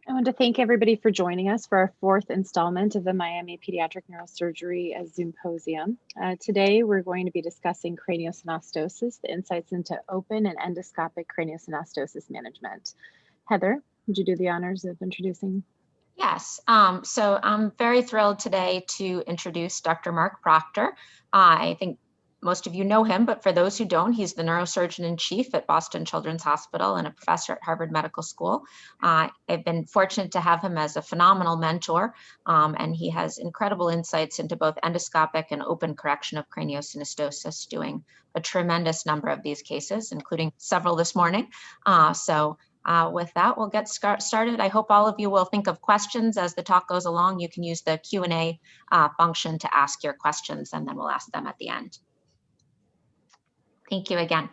I want to thank everybody for joining us for our fourth installment of the Miami Pediatric Neurosurgery Zoomposium. Today, we're going to be discussing craniosynostosis, the insights into open and endoscopic craniosynostosis management. Heather, would you do the honors of introducing? Yes, so I'm very thrilled today to introduce Dr. Mark Proctor. I think most of you know him, but for those who don't, he's the neurosurgeon in chief at Boston Children's Hospital and a professor at Harvard Medical School. I've been fortunate to have him as a phenomenal mentor, and he has incredible insights into both endoscopic and open correction of craniosynostosis, doing a tremendous number of these cases, including several this morning. With that, we'll get started. I hope all of you will think of questions as the talk goes along. You can use the Q&A function to ask your questions, and then we'll ask them at the end. Thank you again.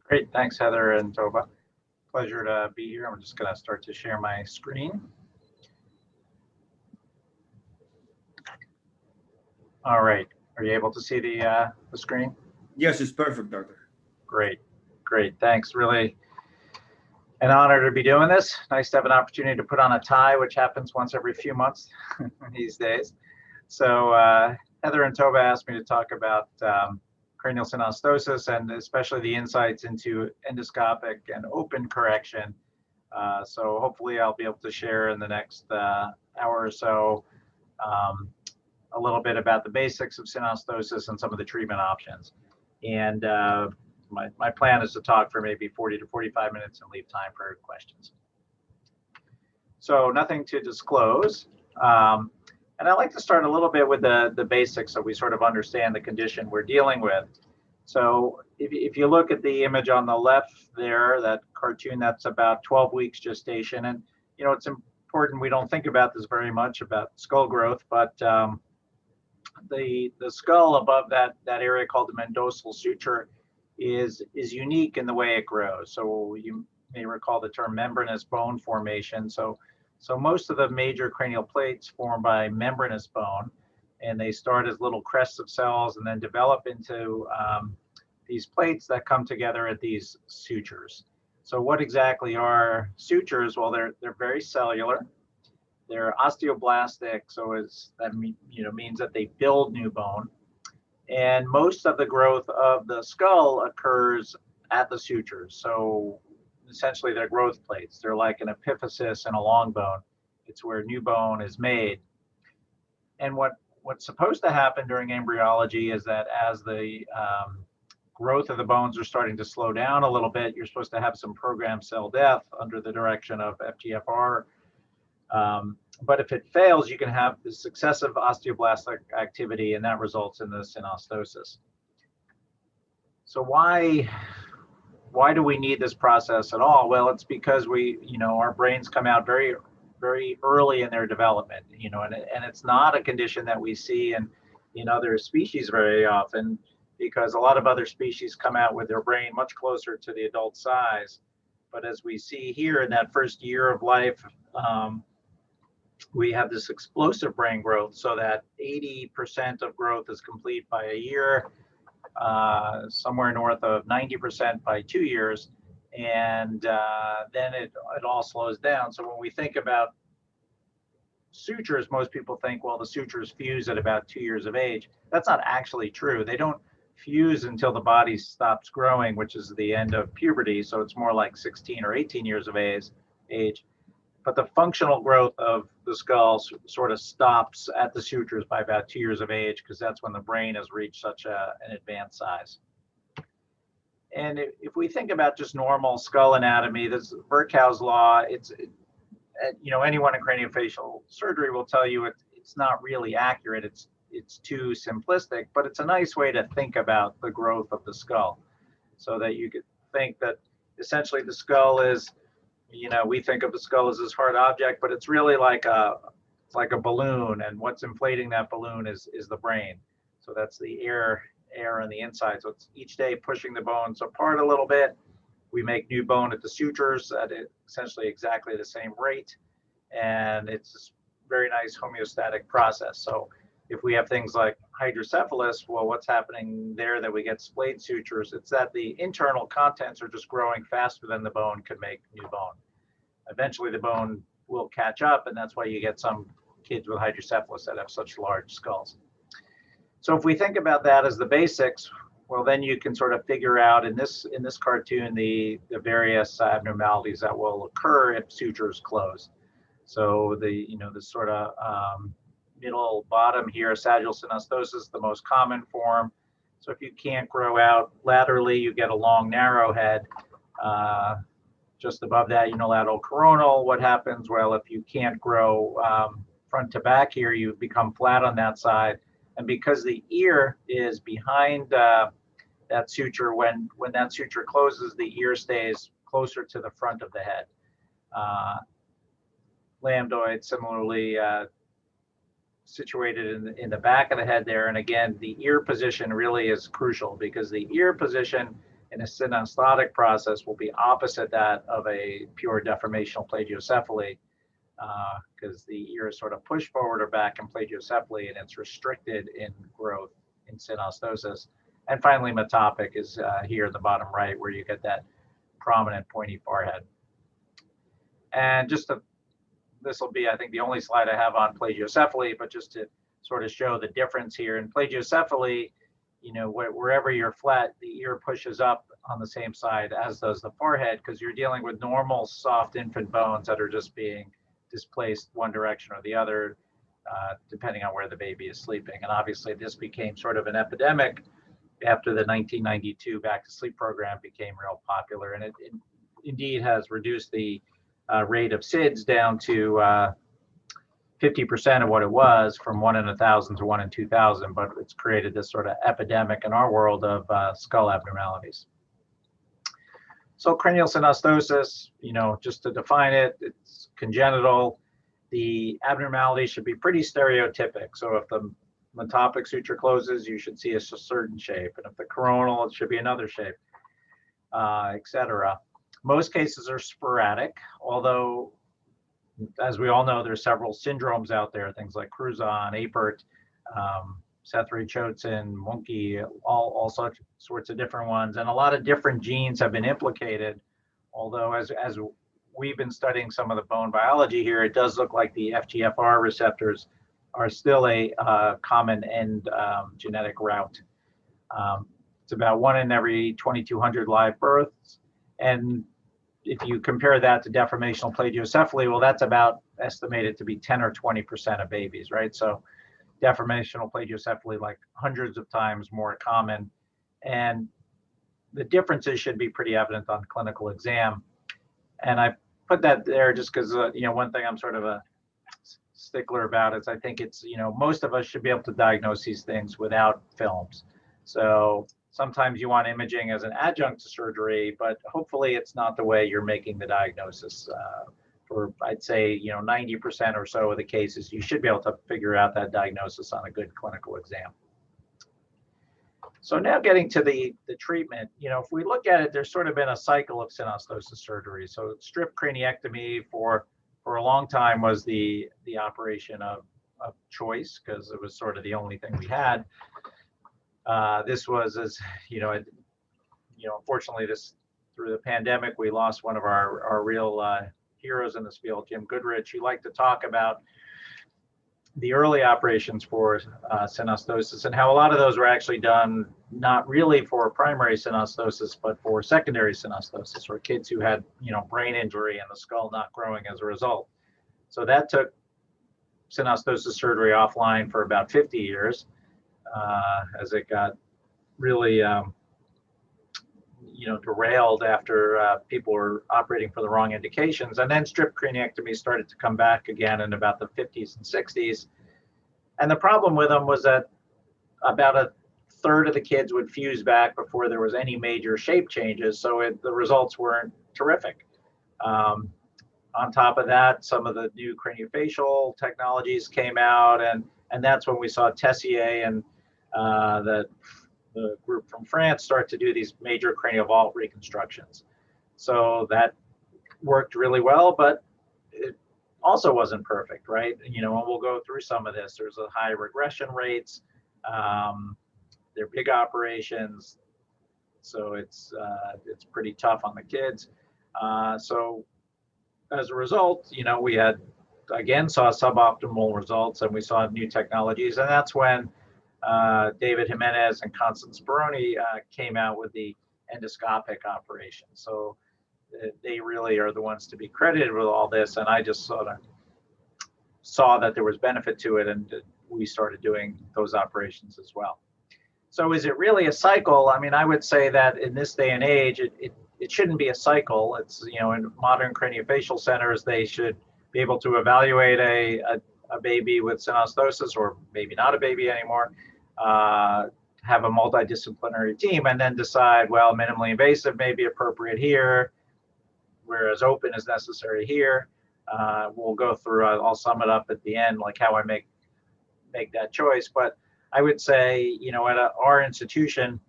Great, thanks Heather and Toba. Pleasure to be here. I'm just going to start to share my screen. All right, are you able to see the screen? Yes, it's perfect, Doctor. Great, thanks. Really an honor to be doing this. Nice to have an opportunity to put on a tie, which happens once every few months these days. So Heather and Toba asked me to talk about cranial synostosis and especially the insights into endoscopic and open correction. So hopefully I'll be able to share in the next hour or so a little bit about the basics of synostosis and some of the treatment options. And my plan is to talk for maybe 40 to 45 minutes and leave time for questions. So nothing to disclose. And I'd like to start a little bit with the basics so we sort of understand the condition we're dealing with. So if you look at the image on the left there, that cartoon, that's about 12 weeks gestation. And, you know, it's important, we don't think about this very much about skull growth, but the skull above that area called the mendosal suture is unique in the way it grows. So you may recall the term membranous bone formation. So most of the major cranial plates form by membranous bone, and they start as little crests of cells and then develop into these plates that come together at these sutures. So what exactly are sutures? Well, they're very cellular. They're osteoblastic, so that means that they build new bone. And most of the growth of the skull occurs at the sutures. So essentially they're growth plates. They're like an epiphysis in a long bone. It's where new bone is made. And what's supposed to happen during embryology is that as the growth of the bones are starting to slow down a little bit, you're supposed to have some programmed cell death under the direction of FGFR. But if it fails, you can have this successive osteoblastic activity, and that results in the synostosis. So why do we need this process at all? Well, it's because our brains come out very, very early in their development, and it's not a condition that we see in other species very often, because a lot of other species come out with their brain much closer to the adult size. But as we see here in that first year of life, we have this explosive brain growth, so that 80% of growth is complete by a year, somewhere north of 90% by 2 years, and then it all slows down. So when we think about sutures, most people think, well, the sutures fuse at about 2 years of age. That's not actually true. They don't fuse until the body stops growing, which is the end of puberty, so it's more like 16 or 18 years of age. But the functional growth of the skull sort of stops at the sutures by about 2 years of age, because that's when the brain has reached such an advanced size. And if we think about just normal skull anatomy, this Virchow's law, anyone in craniofacial surgery will tell you it's not really accurate. It's too simplistic, but it's a nice way to think about the growth of the skull, so that you could think that essentially the skull is, we think of the skull as this hard object, but it's really like a balloon, and what's inflating that balloon is the brain. So that's the air on the inside. So it's each day pushing the bones apart a little bit. We make new bone at the sutures at essentially exactly the same rate, and it's a very nice homeostatic process. So if we have things like hydrocephalus, well, what's happening there that we get splayed sutures? It's that the internal contents are just growing faster than the bone could make new bone. Eventually the bone will catch up, and that's why you get some kids with hydrocephalus that have such large skulls. So if we think about that as the basics, well, then you can sort of figure out in this cartoon the various abnormalities that will occur if sutures close. So the sort of middle bottom here, sagittal synostosis, the most common form. So if you can't grow out laterally, you get a long narrow head. Just above that, unilateral coronal. What happens? Well, if you can't grow front to back here, you become flat on that side. And because the ear is behind that suture, when that suture closes, the ear stays closer to the front of the head. Lambdoid similarly situated in the back of the head there. And again, the ear position really is crucial because the ear position in a synostotic process will be opposite that of a pure deformational plagiocephaly, because the ear is sort of pushed forward or back in plagiocephaly, and it's restricted in growth in synostosis. And finally, metopic is here at the bottom right, where you get that prominent pointy forehead. And this will be, I think, the only slide I have on plagiocephaly, but just to sort of show the difference here. In plagiocephaly, wherever you're flat, the ear pushes up on the same side as does the forehead, because you're dealing with normal soft infant bones that are just being displaced one direction or the other, depending on where the baby is sleeping. And obviously this became sort of an epidemic after the 1992 back to sleep program became real popular. And it indeed has reduced the rate of SIDS down to 50% of what it was, from 1 in 1,000 to 1 in 2,000, but it's created this sort of epidemic in our world of skull abnormalities. So cranial synostosis, just to define it, it's congenital. The abnormality should be pretty stereotypic. So if the metopic suture closes, you should see a certain shape. And if the coronal, it should be another shape, etc. Most cases are sporadic, although, as we all know, there's several syndromes out there, things like Cruzon, Apert, Seth-Ray-Chotzen, Monkey, all such sorts of different ones. And a lot of different genes have been implicated, although as we've been studying some of the bone biology here, it does look like the FGFR receptors are still a common end genetic route. It's about 1 in every 2,200 live births. And if you compare that to deformational plagiocephaly, well, that's about estimated to be 10 or 20% of babies, right? So deformational plagiocephaly, like hundreds of times more common. And the differences should be pretty evident on clinical exam. And I put that there just because, one thing I'm sort of a stickler about is I think it's, most of us should be able to diagnose these things without films. So sometimes you want imaging as an adjunct to surgery, but hopefully it's not the way you're making the diagnosis. For I'd say 90% or so of the cases, you should be able to figure out that diagnosis on a good clinical exam. So now getting to the treatment, if we look at it, there's sort of been a cycle of synostosis surgery. So strip craniectomy for a long time was the operation of choice, because it was sort of the only thing we had. This was, unfortunately, through the pandemic, we lost one of our real heroes in this field, Jim Goodrich. He liked to talk about the early operations for synostosis and how a lot of those were actually done not really for primary synostosis, but for secondary synostosis, or kids who had, brain injury and the skull not growing as a result. So that took synostosis surgery offline for about 50 years. As it got really, derailed after people were operating for the wrong indications. And then strip craniectomy started to come back again in about the 50s and 60s. And the problem with them was that about a third of the kids would fuse back before there was any major shape changes. So the results weren't terrific. On top of that, some of the new craniofacial technologies came out, and that's when we saw Tessier and the group from France start to do these major cranial vault reconstructions. So that worked really well, but it also wasn't perfect, right? And we'll go through some of this. There's a high regression rates. They're big operations, so it's pretty tough on the kids. So as a result, we had, again, saw suboptimal results, and we saw new technologies. And that's when David Jimenez and Constance Baroni came out with the endoscopic operation. So they really are the ones to be credited with all this. And I just sort of saw that there was benefit to it, and we started doing those operations as well. So is it really a cycle? I mean, I would say that in this day and age, it shouldn't be a cycle. It's, in modern craniofacial centers, they should be able to evaluate a baby with synostosis, or maybe not a baby anymore, have a multidisciplinary team, and then decide, well, minimally invasive may be appropriate here, whereas open is necessary here. We'll go through, I'll sum it up at the end, like how I make that choice. But I would say, at our institution,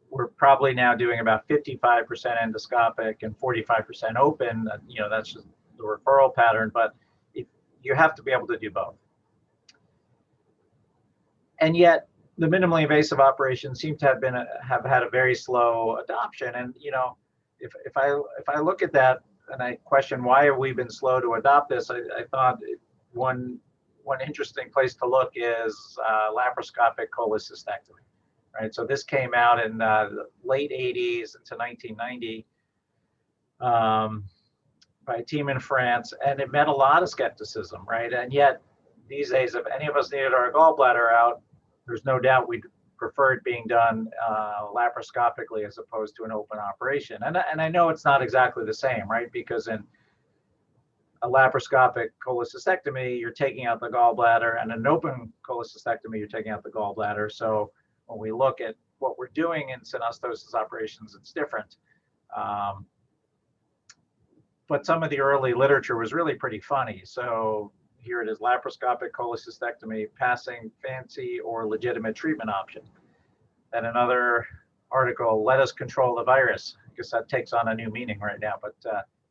we're probably now doing about 55% endoscopic and 45% open. That's just the referral pattern, but you have to be able to do both. And yet, the minimally invasive operations seem to have had a very slow adoption. And if I look at that and I question why have we been slow to adopt this, I thought one interesting place to look is laparoscopic cholecystectomy. Right, so this came out in the late 80s into 1990 by a team in France, and it met a lot of skepticism, right? And yet, these days, if any of us needed our gallbladder out, there's no doubt we'd prefer it being done laparoscopically as opposed to an open operation. And I know it's not exactly the same, right? Because in a laparoscopic cholecystectomy, you're taking out the gallbladder, and an open cholecystectomy, you're taking out the gallbladder. So when we look at what we're doing in synostosis operations, it's different. But some of the early literature was really pretty funny. So here it is, laparoscopic cholecystectomy, passing fancy or legitimate treatment option. Then another article, let us control the virus. I guess that takes on a new meaning right now, but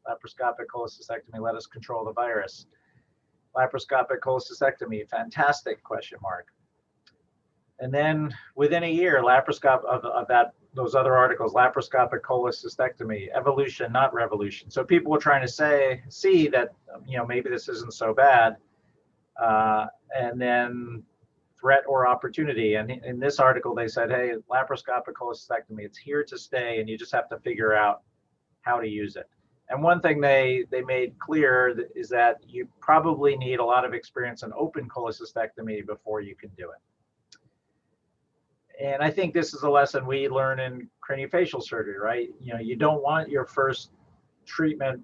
laparoscopic cholecystectomy, let us control the virus. Laparoscopic cholecystectomy, fantastic, question mark. And then within a year, those other articles, laparoscopic cholecystectomy, evolution, not revolution. So people were trying to see that, maybe this isn't so bad. And then threat or opportunity. And in this article, they said, hey, laparoscopic cholecystectomy, it's here to stay, and you just have to figure out how to use it. And one thing they made clear is that you probably need a lot of experience in open cholecystectomy before you can do it. And I think this is a lesson we learn in craniofacial surgery, right? You don't want your first treatment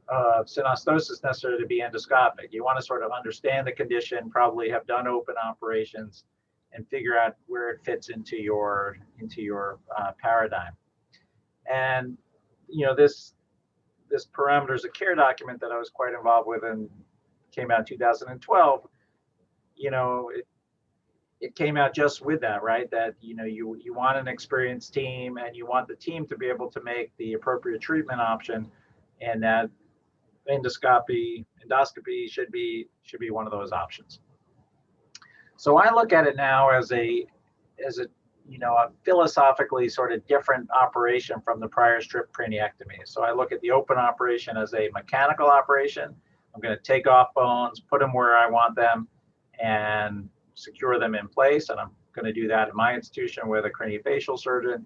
of synostosis necessarily to be endoscopic. You want to sort of understand the condition, probably have done open operations, and figure out where it fits into your paradigm. And this parameters of care document that I was quite involved with and came out in 2012. It came out just with that, right? That you want an experienced team, and you want the team to be able to make the appropriate treatment option, and that endoscopy should be one of those options. So I look at it now as a philosophically sort of different operation from the prior strip craniectomy. So I look at the open operation as a mechanical operation. I'm going to take off bones, put them where I want them, and secure them in place. And I'm going to do that in my institution with a craniofacial surgeon.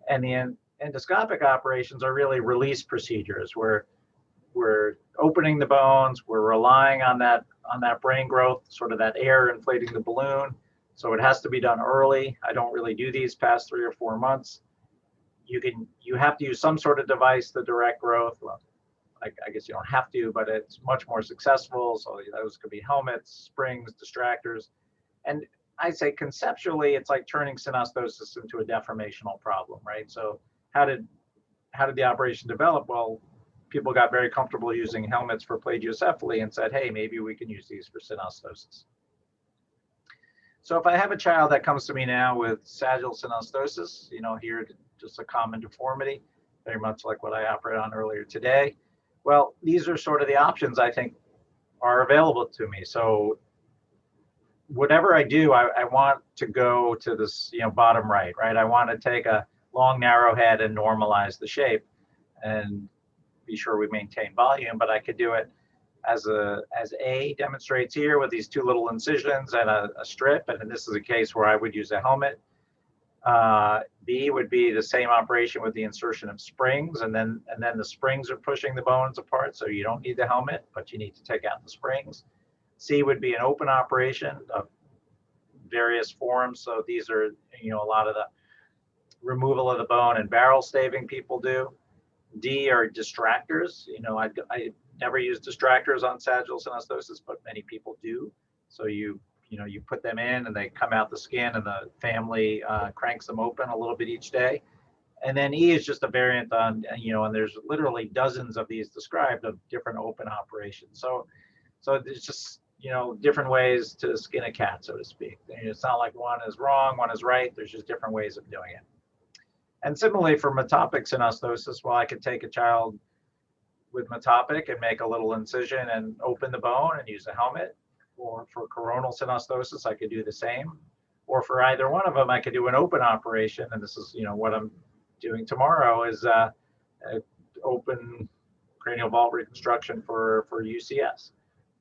And the endoscopic operations are really release procedures where we're opening the bones, we're relying on that brain growth, sort of that air inflating the balloon. So it has to be done early. I don't really do these past 3 or 4 months. You have to use some sort of device to direct growth. Well, I guess you don't have to, but it's much more successful. So those could be helmets, springs, distractors. And I say conceptually, it's like turning synostosis into a deformational problem, right? So how did the operation develop? Well, people got very comfortable using helmets for plagiocephaly and said, hey, maybe we can use these for synostosis. So if I have a child that comes to me now with sagittal synostosis, here just a common deformity, very much like what I operated on earlier today. Well, these are sort of the options I think are available to me. So whatever I do, I want to go to this, bottom right? I want to take a long, narrow head and normalize the shape. And be sure we maintain volume, but I could do it as A demonstrates here with these two little incisions and a strip. And this is a case where I would use a helmet. B would be the same operation with the insertion of springs, and then the springs are pushing the bones apart, so you don't need the helmet, but you need to take out the springs. C would be an open operation of various forms. So these are, a lot of the removal of the bone and barrel staving people do. D are distractors. I never use distractors on sagittal synostosis, but many people do. So you put them in and they come out the skin, and the family cranks them open a little bit each day. And then E is just a variant on, and there's literally dozens of these described of different open operations. So there's just, different ways to skin a cat, so to speak. It's not like one is wrong, one is right. There's just different ways of doing it. And similarly for metopic synostosis, well, I could take a child with metopic and make a little incision and open the bone and use a helmet. Or for coronal synostosis, I could do the same. Or for either one of them, I could do an open operation. And this is, what I'm doing tomorrow is open cranial vault reconstruction for UCS.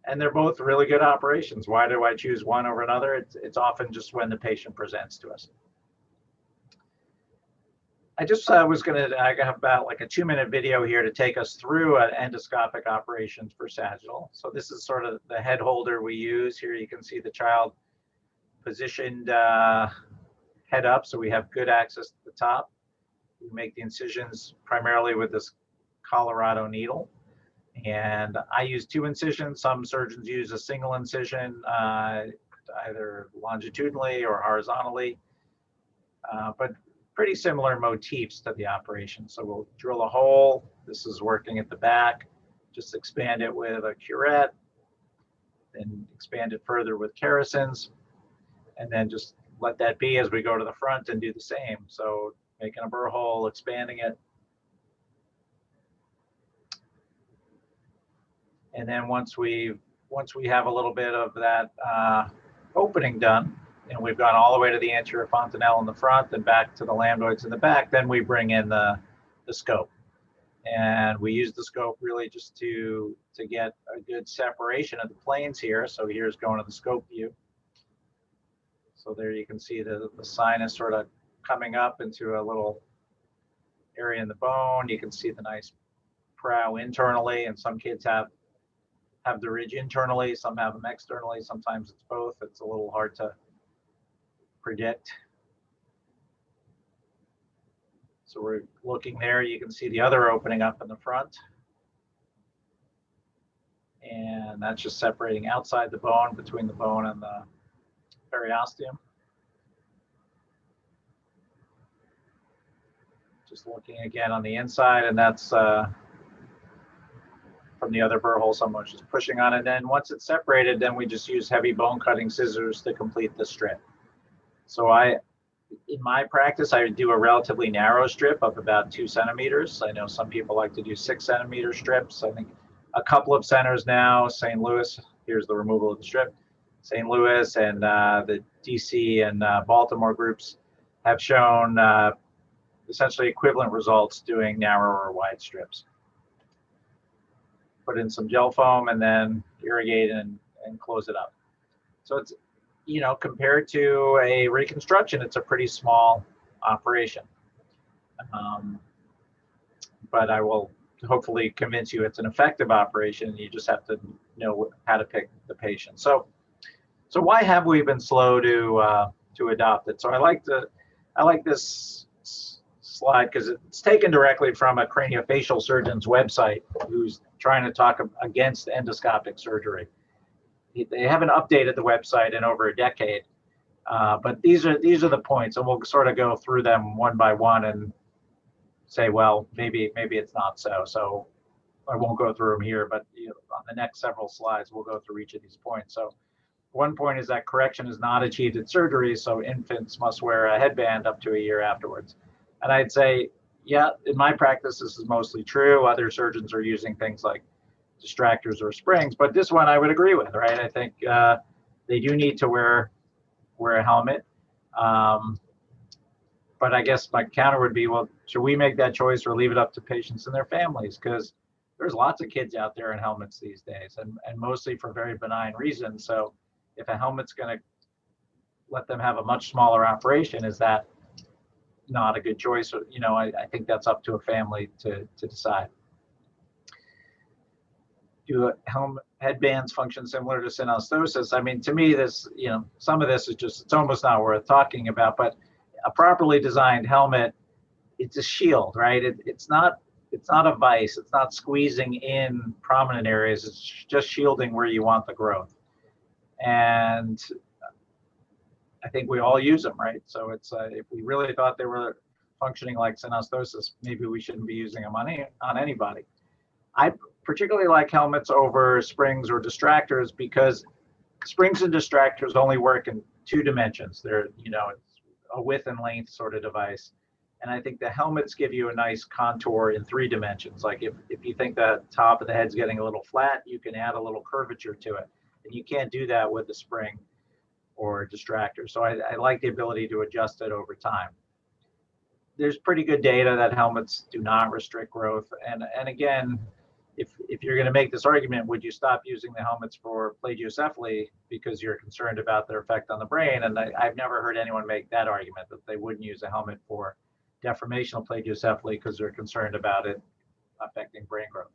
And they're both really good operations. Why do I choose one over another? It's often just when the patient presents to us. I just I have about like a 2-minute video here to take us through an endoscopic operations for sagittal. So this is sort of the head holder we use. Here you can see the child positioned head up, so we have good access to the top. We make the incisions primarily with this Colorado needle. And I use 2 incisions. Some surgeons use a single incision, either longitudinally or horizontally. But pretty similar motifs to the operation. So we'll drill a hole. This is working at the back. Just expand it with a curette, then expand it further with kerosins, and then just let that be as we go to the front and do the same. So making a burr hole, expanding it. And then once we have a little bit of that opening done, and we've gone all the way to the anterior fontanelle in the front and back to the lambdoids in the back, then we bring in the scope. And we use the scope really just to get a good separation of the planes here. So here's going to the scope view. So there you can see the sinus sort of coming up into a little area in the bone. You can see the nice prow internally, and some kids have the ridge internally, some have them externally. Sometimes it's both. It's a little hard to predict. So we're looking there. You can see the other opening up in the front. And that's just separating outside the bone, between the bone and the periosteum. Just looking again on the inside, and that's from the other burr hole. Someone's just pushing on it. Then once it's separated, then we just use heavy bone cutting scissors to complete the strip. So in my practice, I do a relatively narrow strip of about 2 centimeters. I know some people like to do 6 centimeter strips. I think a couple of centers now, St. Louis, here's the removal of the strip. St. Louis and the DC and Baltimore groups have shown essentially equivalent results doing narrow or wide strips. Put in some gel foam and then irrigate and close it up. So it's, compared to a reconstruction, it's a pretty small operation. But I will hopefully convince you it's an effective operation. You just have to know how to pick the patient. So why have we been slow to adopt it? So I like this slide because it's taken directly from a craniofacial surgeon's website who's trying to talk against endoscopic surgery. They haven't updated the website in over a decade, but these are the points, and we'll sort of go through them one by one and say, well, maybe it's not so. So I won't go through them here, but on the next several slides, we'll go through each of these points. So one point is that correction is not achieved at surgery, so infants must wear a headband up to a year afterwards. And I'd say, yeah, in my practice, this is mostly true. Other surgeons are using things like distractors or springs, but this one I would agree with, right? I think they do need to wear a helmet. But I guess my counter would be, well, should we make that choice or leave it up to patients and their families? Because there's lots of kids out there in helmets these days, and mostly for very benign reasons. So if a helmet's going to let them have a much smaller operation, is that not a good choice? I think that's up to a family to decide. Do headbands function similar to synostosis? I mean, to me, this, some of this is just, it's almost not worth talking about, but a properly designed helmet, it's a shield, right? It's not a vise. It's not squeezing in prominent areas. It's just shielding where you want the growth. And I think we all use them, right? So it's if we really thought they were functioning like synostosis, maybe we shouldn't be using them on anybody. I particularly like helmets over springs or distractors because springs and distractors only work in 2 dimensions. They're, it's a width and length sort of device. And I think the helmets give you a nice contour in 3 dimensions. Like if you think the top of the head's getting a little flat, you can add a little curvature to it. And you can't do that with the spring or distractor. So I like the ability to adjust it over time. There's pretty good data that helmets do not restrict growth. And again, if you're going to make this argument, would you stop using the helmets for plagiocephaly because you're concerned about their effect on the brain? And I've never heard anyone make that argument, that they wouldn't use a helmet for deformational plagiocephaly because they're concerned about it affecting brain growth.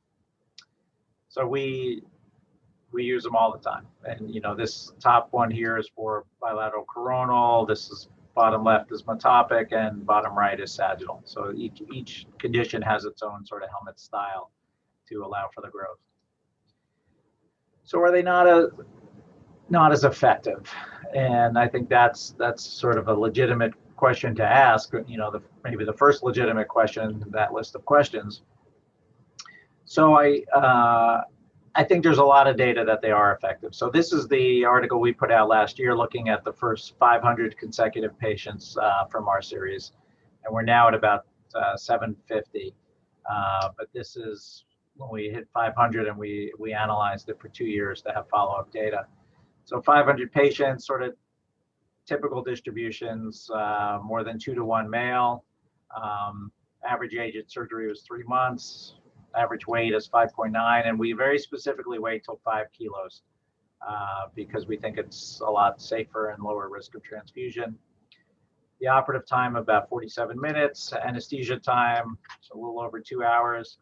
So we use them all the time. And this top one here is for bilateral coronal. This is bottom left is metopic, and bottom right is sagittal. So each condition has its own sort of helmet style to allow for the growth. So are they not as effective? And I think that's sort of a legitimate question to ask. Maybe the first legitimate question in that list of questions. So I think there's a lot of data that they are effective. So this is the article we put out last year looking at the first 500 consecutive patients from our series, and we're now at about 750. But this is when we hit 500, and we analyzed it for 2 years to have follow-up data. So 500 patients, sort of typical distributions, more than 2 to 1 male. Average age at surgery was 3 months. Average weight is 5.9, and we very specifically wait till 5 kilos because we think it's a lot safer and lower risk of transfusion. The operative time about 47 minutes, anesthesia time, so a little over 2 hours.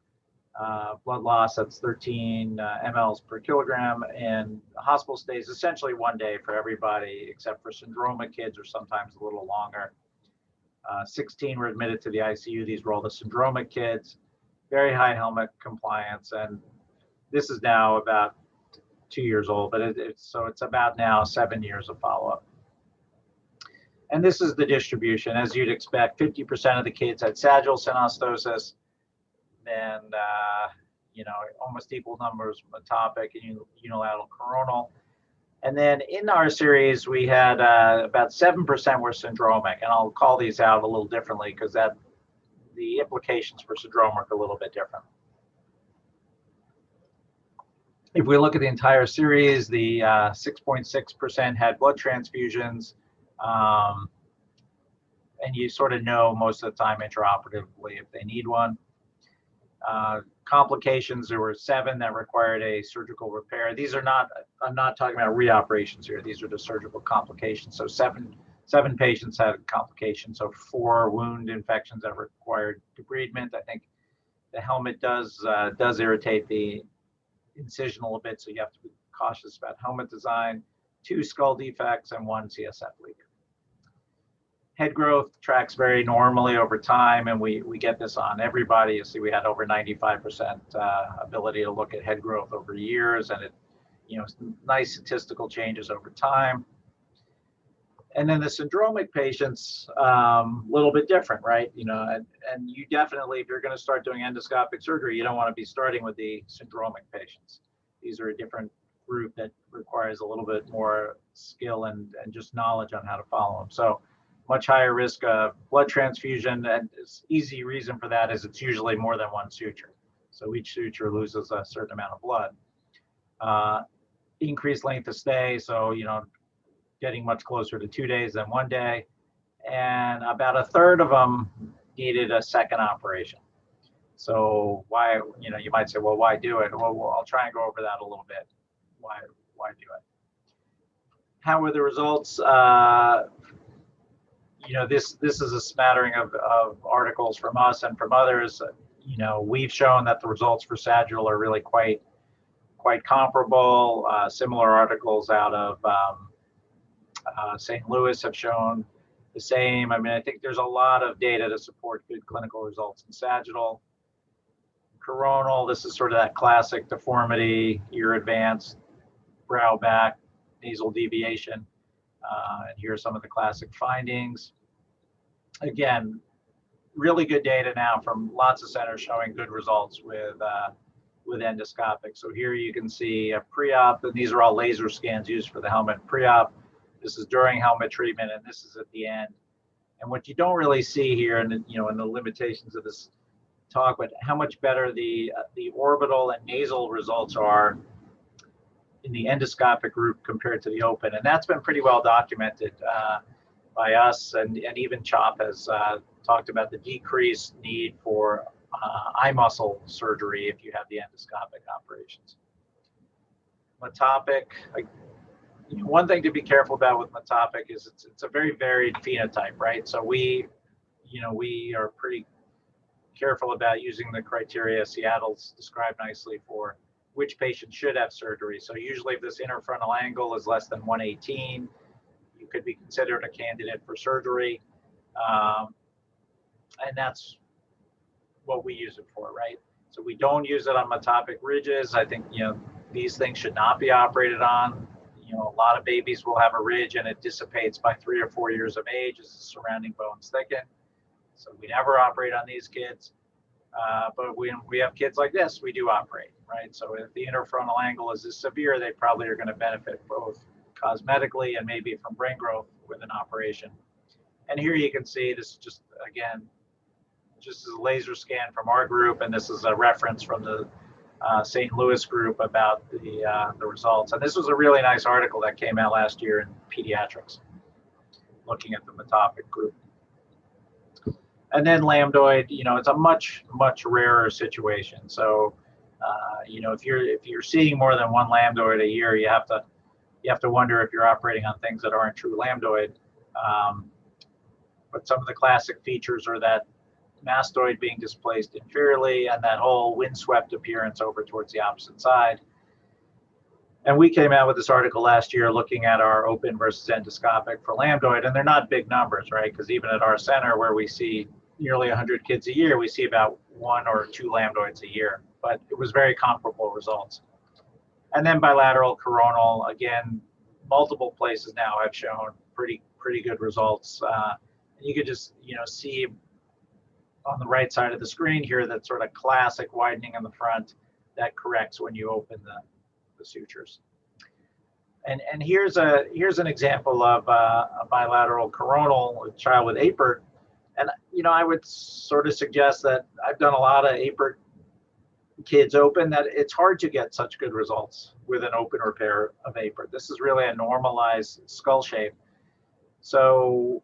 Blood loss, that's 13 mLs per kilogram, and hospital stays essentially 1 day for everybody except for syndromic kids, or sometimes a little longer. 16 were admitted to the ICU. These were all the syndromic kids. Very high helmet compliance, and this is now about 2 years old, but it's about now 7 years of follow-up. And this is the distribution. As you'd expect, 50% of the kids had sagittal synostosis, then almost equal numbers metopic and unilateral coronal. And then in our series, we had about 7% were syndromic, and I'll call these out a little differently because the implications for syndromic are a little bit different. If we look at the entire series, the 6.6% had blood transfusions, and you sort of know most of the time intraoperatively if they need one. Complications, there were 7 that required a surgical repair. These are not, I'm not talking about reoperations here. These are the surgical complications. So seven patients had complications. So 4 wound infections that required debridement. I think the helmet does irritate the incision a little bit, so you have to be cautious about helmet design. 2 skull defects and 1 CSF leak. Head growth tracks very normally over time, and we get this on everybody. You see, we had over 95% ability to look at head growth over years, and nice statistical changes over time. And then the syndromic patients, a little bit different, right? And you definitely, if you're going to start doing endoscopic surgery, you don't want to be starting with the syndromic patients. These are a different group that requires a little bit more skill and just knowledge on how to follow them. So much higher risk of blood transfusion, and easy reason for that is it's usually more than 1 suture. So each suture loses a certain amount of blood. Increased length of stay, so getting much closer to 2 days than 1 day, and about a third of them needed a second operation. So why, you might say, well, why do it? Well, I'll try and go over that a little bit. Why do it? How were the results? This is a smattering of articles from us and from others. We've shown that the results for sagittal are really quite comparable. Similar articles out of St. Louis have shown the same. I mean, I think there's a lot of data to support good clinical results in sagittal. Coronal, this is sort of that classic deformity, ear advance, brow back, nasal deviation. And here are some of the classic findings. Again, really good data now from lots of centers showing good results with endoscopic. So here you can see a pre-op, and these are all laser scans used for the helmet pre-op. This is during helmet treatment, and this is at the end. And what you don't really see here, and in the limitations of this talk, but how much better the orbital and nasal results are in the endoscopic group compared to the open. And that's been pretty well documented by us, and even CHOP has talked about the decreased need for eye muscle surgery if you have the endoscopic operations. Metopic, one thing to be careful about with Metopic is it's a very varied phenotype, right? So we are pretty careful about using the criteria Seattle's described nicely for which patient should have surgery. So usually if this interfrontal angle is less than 118, you could be considered a candidate for surgery. And that's what we use it for, right? So we don't use it on metopic ridges. I think, these things should not be operated on. A lot of babies will have a ridge and it dissipates by 3 or 4 years of age as the surrounding bones thicken. So we never operate on these kids. But when we have kids like this, we do operate, right? So if the interfrontal angle is this severe, they probably are going to benefit both cosmetically and maybe from brain growth with an operation. And here you can see this is just, again, just a laser scan from our group, and this is a reference from the St. Louis group about the results. And this was a really nice article that came out last year in Pediatrics, looking at the Metopic group. And then Lambdoid, it's a much rarer situation. So, if you're seeing more than one Lambdoid a year, you have to wonder if you're operating on things that aren't true Lambdoid. But some of the classic features are that mastoid being displaced inferiorly and that whole windswept appearance over towards the opposite side. And we came out with this article last year looking at our open versus endoscopic for Lambdoid, and they're not big numbers, right? Because even at our center where we see nearly 100 kids a year, we see about 1 or 2 Lambdoids a year, but it was very comparable results. And then bilateral coronal, again, multiple places now have shown pretty good results. You could just, see on the right side of the screen here, that sort of classic widening in the front that corrects when you open the sutures. And here's an example of a bilateral coronal, a child with Apert. And, I would sort of suggest that I've done a lot of Apert kids open, that it's hard to get such good results with an open repair of Apert. This is really a normalized skull shape. So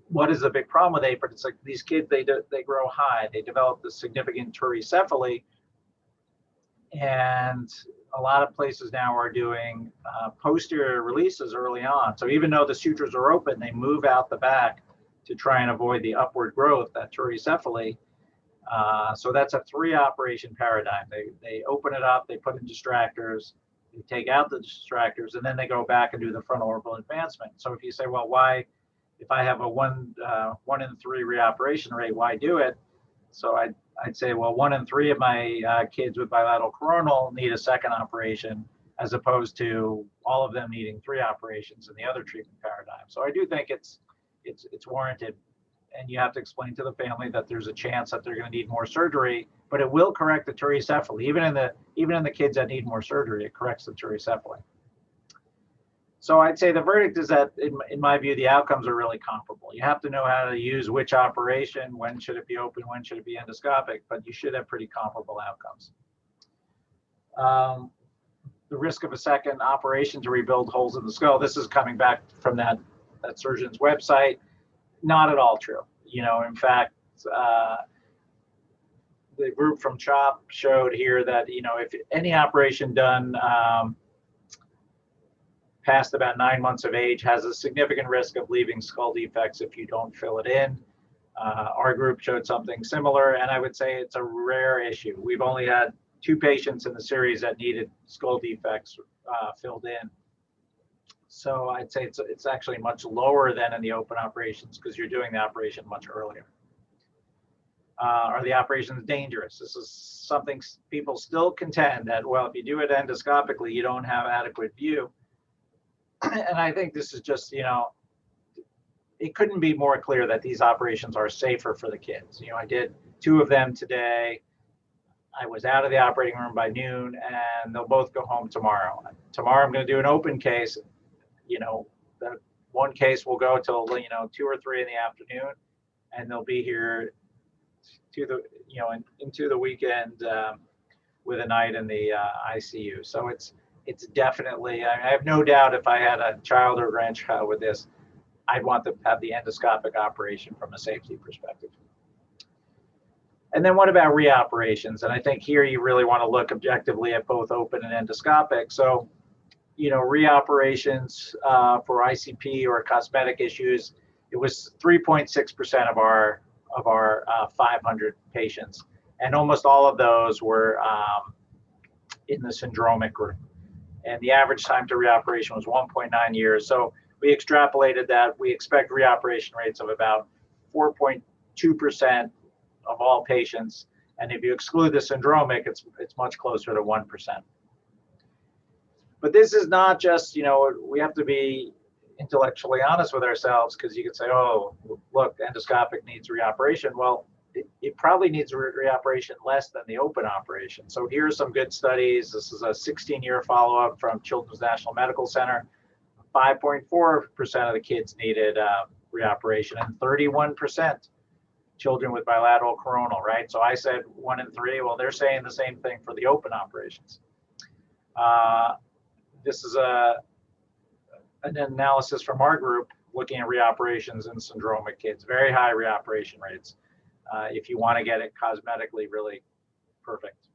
what is the big problem with Apert? It's like these kids, they grow high, they develop this significant craniocephaly, and a lot of places now are doing posterior releases early on. So even though the sutures are open, they move out the back to try and avoid the upward growth, that craniocephaly. So that's a 3-operation paradigm. They open it up, they put in distractors, they take out the distractors, and then they go back and do the frontal orbital advancement. So if you say, well, why, if I have a 1 in 3 reoperation rate, why do it? So I'd say, well, 1 in 3 of my kids with bilateral coronal need a second operation, as opposed to all of them needing 3 operations in the other treatment paradigm. So I do think it's warranted, and you have to explain to the family that there's a chance that they're going to need more surgery, but it will correct the craniocephaly. Even in the kids that need more surgery, it corrects the craniocephaly. So I'd say the verdict is that, in my view, the outcomes are really comparable. You have to know how to use which operation, when should it be open, when should it be endoscopic, but you should have pretty comparable outcomes. The risk of a second operation to rebuild holes in the skull, this is coming back from that surgeon's website. Not at all true. In fact, the group from CHOP showed here that, if any operation done past about 9 months of age has a significant risk of leaving skull defects if you don't fill it in. Our group showed something similar, and I would say it's a rare issue. We've only had 2 patients in the series that needed skull defects filled in. So I'd say it's actually much lower than in the open operations because you're doing the operation much earlier. Are the operations dangerous? This is something people still contend that, well, if you do it endoscopically, you don't have adequate view. And I think this is just, it couldn't be more clear that these operations are safer for the kids. I did 2 of them today. I was out of the operating room by noon, and they'll both go home tomorrow. Tomorrow I'm going to do an open case. The one case will go till 2 or 3 in the afternoon, and they'll be here to the into the weekend with a night in the ICU. So it's definitely, I have no doubt if I had a child or grandchild with this, I'd want to have the endoscopic operation from a safety perspective. And then what about reoperations? And I think here you really want to look objectively at both open and endoscopic. So, reoperations for ICP or cosmetic issues, it was 3.6% of our 500 patients, and almost all of those were in the syndromic group. And the average time to reoperation was 1.9 years. So we extrapolated that. We expect reoperation rates of about 4.2% of all patients. And if you exclude the syndromic, it's much closer to 1%. But this is not just, we have to be intellectually honest with ourselves, because you could say, oh, look, endoscopic needs reoperation. Well, it probably needs reoperation less than the open operation. So here are some good studies. This is a 16-year follow-up from Children's National Medical Center. 5.4% of the kids needed reoperation, and 31% children with bilateral coronal, right? So I said 1 in 3. Well, they're saying the same thing for the open operations. This is an analysis from our group looking at reoperations in syndromic kids. Very high reoperation rates if you want to get it cosmetically really perfect.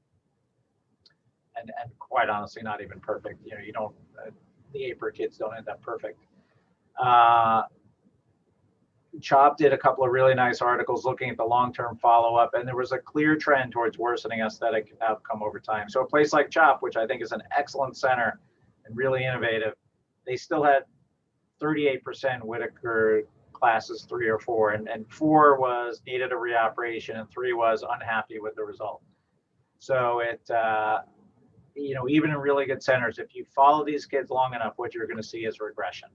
And quite honestly, not even perfect. You don't, the Apert kids don't end up perfect. CHOP did a couple of really nice articles looking at the long-term follow-up, and there was a clear trend towards worsening aesthetic outcome over time. So a place like CHOP, which I think is an excellent center and really innovative, they still had 38% Whitaker classes 3 or 4, and 4 was needed a reoperation, and 3 was unhappy with the result. So it, even in really good centers, if you follow these kids long enough, what you're going to see is regression.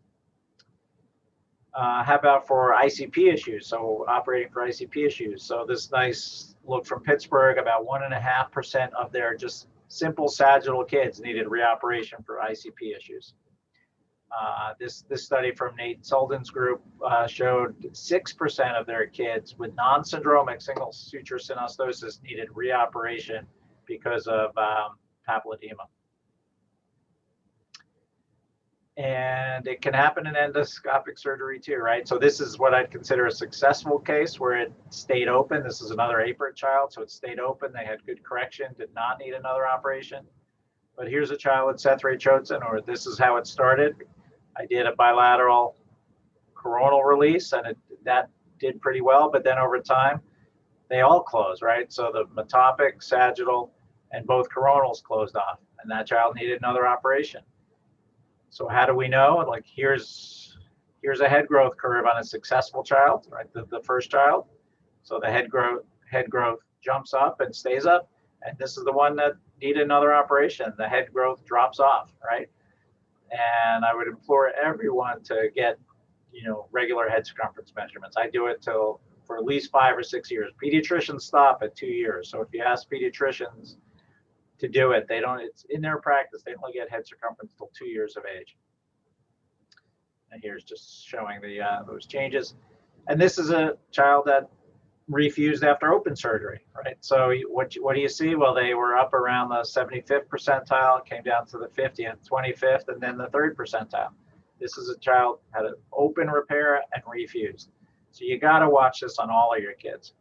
How about for ICP issues? So operating for ICP issues. So this nice look from Pittsburgh, about 1.5% of their just simple sagittal kids needed reoperation for ICP issues. This study from Nate Sullivan's group showed 6% of their kids with non-syndromic single suture synostosis needed reoperation because of papilledema. And it can happen in endoscopic surgery too, right? So this is what I'd consider a successful case where it stayed open. This is another Apert child, so it stayed open. They had good correction, did not need another operation. But here's a child with Seth-Ray-Chotzen, or this is how it started. I did a bilateral coronal release, and that did pretty well. But then over time, they all closed, right? So the metopic, sagittal, and both coronals closed off, and that child needed another operation. So how do we know? Like here's a head growth curve on a successful child, right? The first child. So the head growth jumps up and stays up, and this is the one that needed another operation. The head growth drops off, right? And I would implore everyone to get, regular head circumference measurements. I do it for at least 5 or 6 years. Pediatricians stop at 2 years. So if you ask pediatricians to do it, it's in their practice, they only get head circumference till 2 years of age. And here's just showing those changes. And this is a child that refused after open surgery, right? So what do you see? Well, they were up around the 75th percentile, came down to the 50th, 25th, and then the 3rd percentile. This is a child had an open repair and refused. So you got to watch this on all of your kids.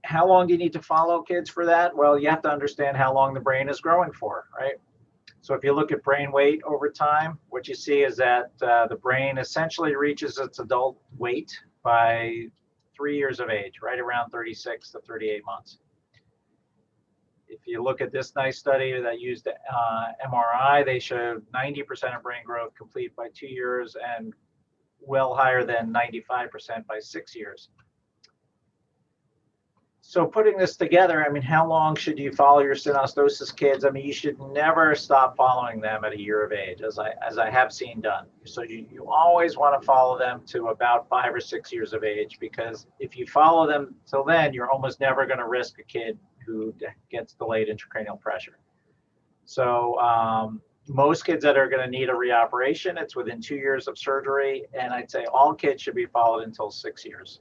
how long do you need to follow kids for that? Well, you have to understand how long the brain is growing for, right? So if you look at brain weight over time, what you see is that the brain essentially reaches its adult weight by 3 years of age, right around 36 to 38 months. If you look at this nice study that used MRI, they showed 90% of brain growth complete by 2 years and well higher than 95% by 6 years. So putting this together, I mean, how long should you follow your synostosis kids? I mean, you should never stop following them at a year of age, as I have seen done. So you always want to follow them to about 5 or 6 years of age, because if you follow them till then, you're almost never going to risk a kid who gets delayed intracranial pressure. So most kids that are going to need a reoperation, it's within 2 years of surgery, and I'd say all kids should be followed until 6 years.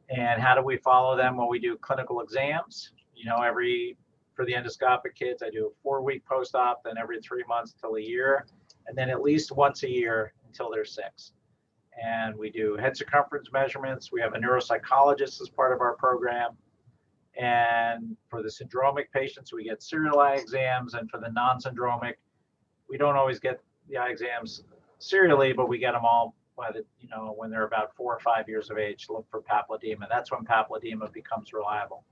And how do we follow them? Well, we do clinical exams. You know, for the endoscopic kids, I do a 4-week post-op, then every 3 months till a year, and then at least once a year until they're 6. And we do head circumference measurements. We have a neuropsychologist as part of our program. And for the syndromic patients, we get serial eye exams. And for the non-syndromic, we don't always get the eye exams serially, but we get them all by when they're about 4 or 5 years of age to look for papilledema. That's when papilledema becomes reliable.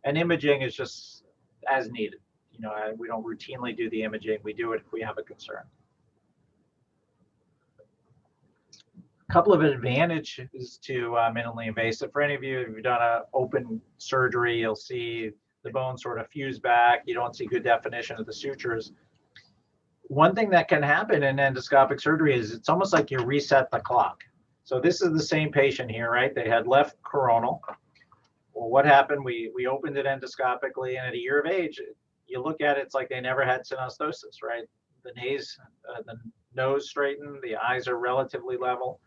And imaging is just as needed. You know, we don't routinely do the imaging. We do it if we have a concern. A couple of advantages to minimally invasive. For any of you who've done an open surgery, you'll see the bone sort of fuse back. You don't see good definition of the sutures. One thing that can happen in endoscopic surgery is it's almost like you reset the clock. So this is the same patient here, right? They had left coronal. Well, what happened? We opened it endoscopically, and at a year of age, you look at it, it's like they never had synostosis, right? The nose straightened, the eyes are relatively level,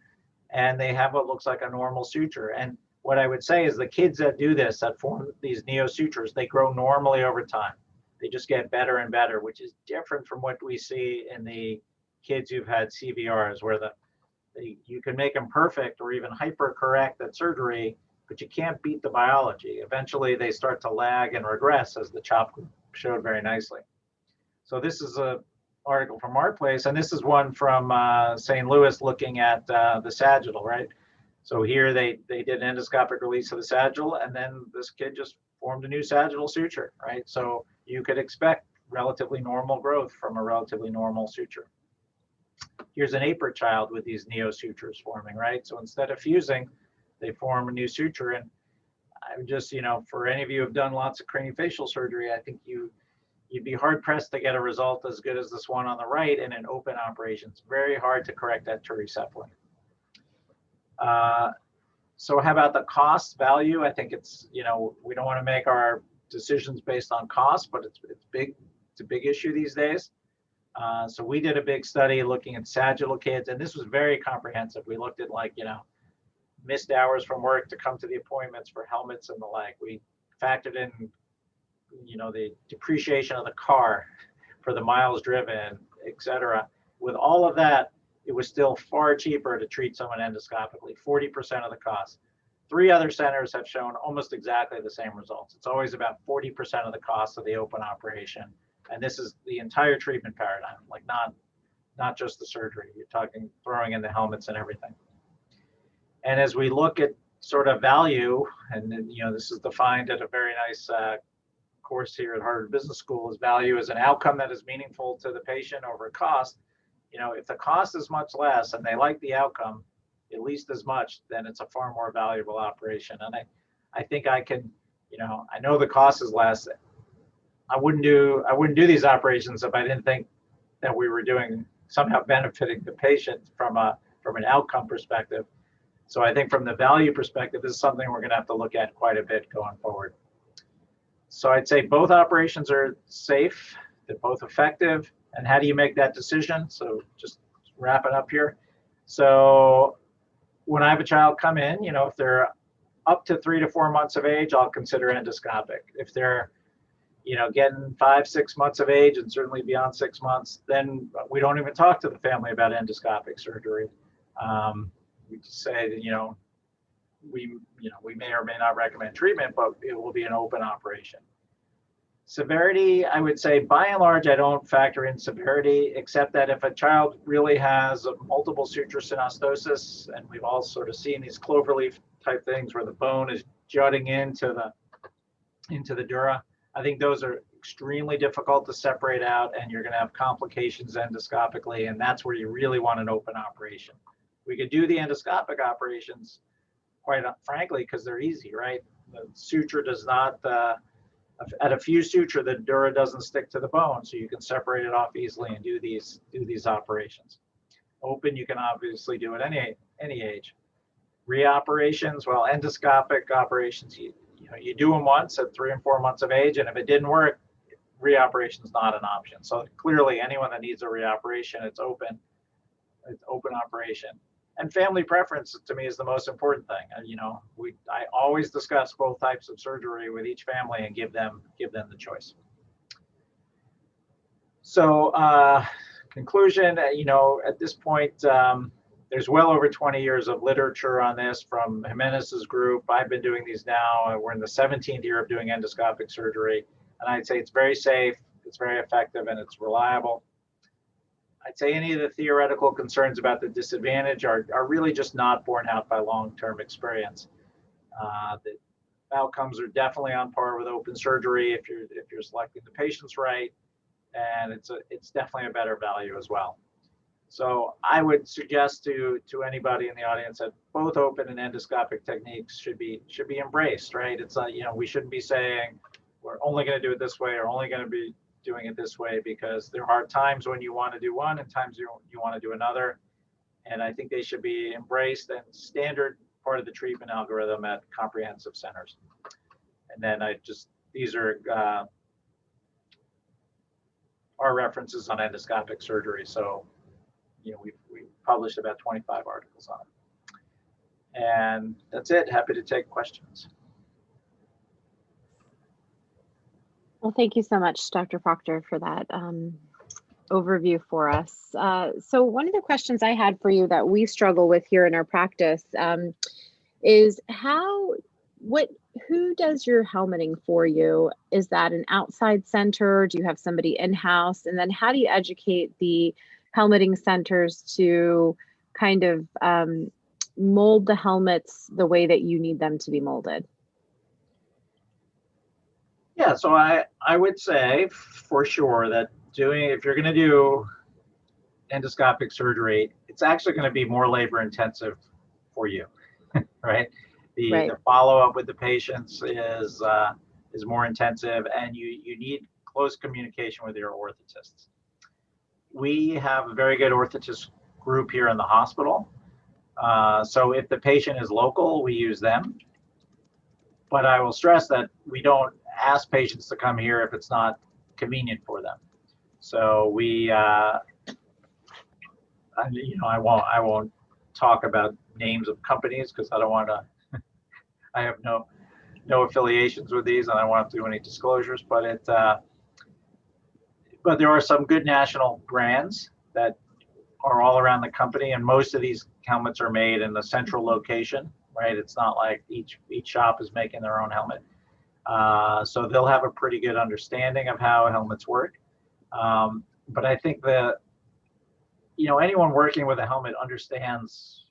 and they have what looks like a normal suture. And what I would say is the kids that do this, that form these neosutures, they grow normally over time. They just get better and better, which is different from what we see in the kids who've had CVRs, where you can make them perfect or even hyper-correct at surgery, but you can't beat the biology. Eventually, they start to lag and regress, as the CHOP group showed very nicely. So this is an article from our place, and this is one from St. Louis looking at the sagittal, right? So here they did an endoscopic release of the sagittal, and then this kid just formed a new sagittal suture, right? So you could expect relatively normal growth from a relatively normal suture. Here's an Apert child with these neosutures forming, right? So instead of fusing, they form a new suture. And I'm just, for any of you who have done lots of craniofacial surgery, I think you'd be hard pressed to get a result as good as this one on the right in an open operation. It's very hard to correct that cholecystectomy. So how about the cost value? I think it's, we don't want to make our decisions based on cost, but it's big. It's a big issue these days. So we did a big study looking at sagittal kids, and this was very comprehensive. We looked at missed hours from work to come to the appointments for helmets and the like. We factored in, the depreciation of the car for the miles driven, et cetera. With all of that, it was still far cheaper to treat someone endoscopically, 40% of the cost. 3 other centers have shown almost exactly the same results. It's always about 40% of the cost of the open operation. And this is the entire treatment paradigm, not just the surgery. You're talking throwing in the helmets and everything. And as we look at sort of value, and this is defined at a very nice course here at Harvard Business School, is value as an outcome that is meaningful to the patient over cost. If the cost is much less and they like the outcome at least as much, then it's a far more valuable operation. And I think I can, I know the cost is less. I wouldn't do these operations if I didn't think that we were doing somehow benefiting the patient from an outcome perspective. So I think from the value perspective, this is something we're going to have to look at quite a bit going forward. So I'd say both operations are safe, they're both effective. And how do you make that decision? So just wrap it up here. So when I have a child come in, if they're up to 3 to 4 months of age, I'll consider endoscopic. If they're, getting 5, 6 months of age, and certainly beyond 6 months, then we don't even talk to the family about endoscopic surgery. We just say that, we may or may not recommend treatment, but it will be an open operation. Severity, I would say by and large, I don't factor in severity, except that if a child really has a multiple suture synostosis, and we've all sort of seen these cloverleaf type things where the bone is jutting into the dura, I think those are extremely difficult to separate out, and you're going to have complications endoscopically, and that's where you really want an open operation. We could do the endoscopic operations, quite frankly, because they're easy, right? The suture does not, at a fused suture, the dura doesn't stick to the bone, so you can separate it off easily and do these operations. Open, you can obviously do at any age. Reoperations, well, endoscopic operations, you do them once at 3 and 4 months of age, and if it didn't work, reoperation is not an option. So clearly, anyone that needs a reoperation, it's open operation. And family preference to me is the most important thing. I always discuss both types of surgery with each family and give them the choice. So conclusion, at this point, there's well over 20 years of literature on this from Jimenez's group. I've been doing these now. We're in the 17th year of doing endoscopic surgery. And I'd say it's very safe, it's very effective, and it's reliable. I'd say any of the theoretical concerns about the disadvantage are really just not borne out by long-term experience. The outcomes are definitely on par with open surgery if you're selecting the patients right, and it's definitely a better value as well. So I would suggest to anybody in the audience that both open and endoscopic techniques should be embraced, right? It's we shouldn't be saying we're only going to do it this way or only going to be doing it this way, because there are times when you want to do one and times you want to do another. And I think they should be embraced and standard part of the treatment algorithm at comprehensive centers. And then these are our references on endoscopic surgery. So, we've published about 25 articles on it. And that's it. Happy to take questions. Well, thank you so much, Dr. Proctor, for that overview for us. So one of the questions I had for you that we struggle with here in our practice is who does your helmeting for you? Is that an outside center? Do you have somebody in-house? And then how do you educate the helmeting centers to kind of mold the helmets the way that you need them to be molded? Yeah, so I would say for sure that if you're going to do endoscopic surgery, it's actually going to be more labor intensive for you, right? The follow-up with the patients is more intensive, and you need close communication with your orthotists. We have a very good orthotist group here in the hospital. So if the patient is local, we use them. But I will stress that we don't ask patients to come here if it's not convenient for them. So I won't talk about names of companies because I don't want to. I have no affiliations with these, and I don't want to do any disclosures. But but there are some good national brands that are all around the company, and most of these helmets are made in the central location. Right, it's not like each shop is making their own helmet. So they'll have a pretty good understanding of how helmets work. But I think that, anyone working with a helmet understands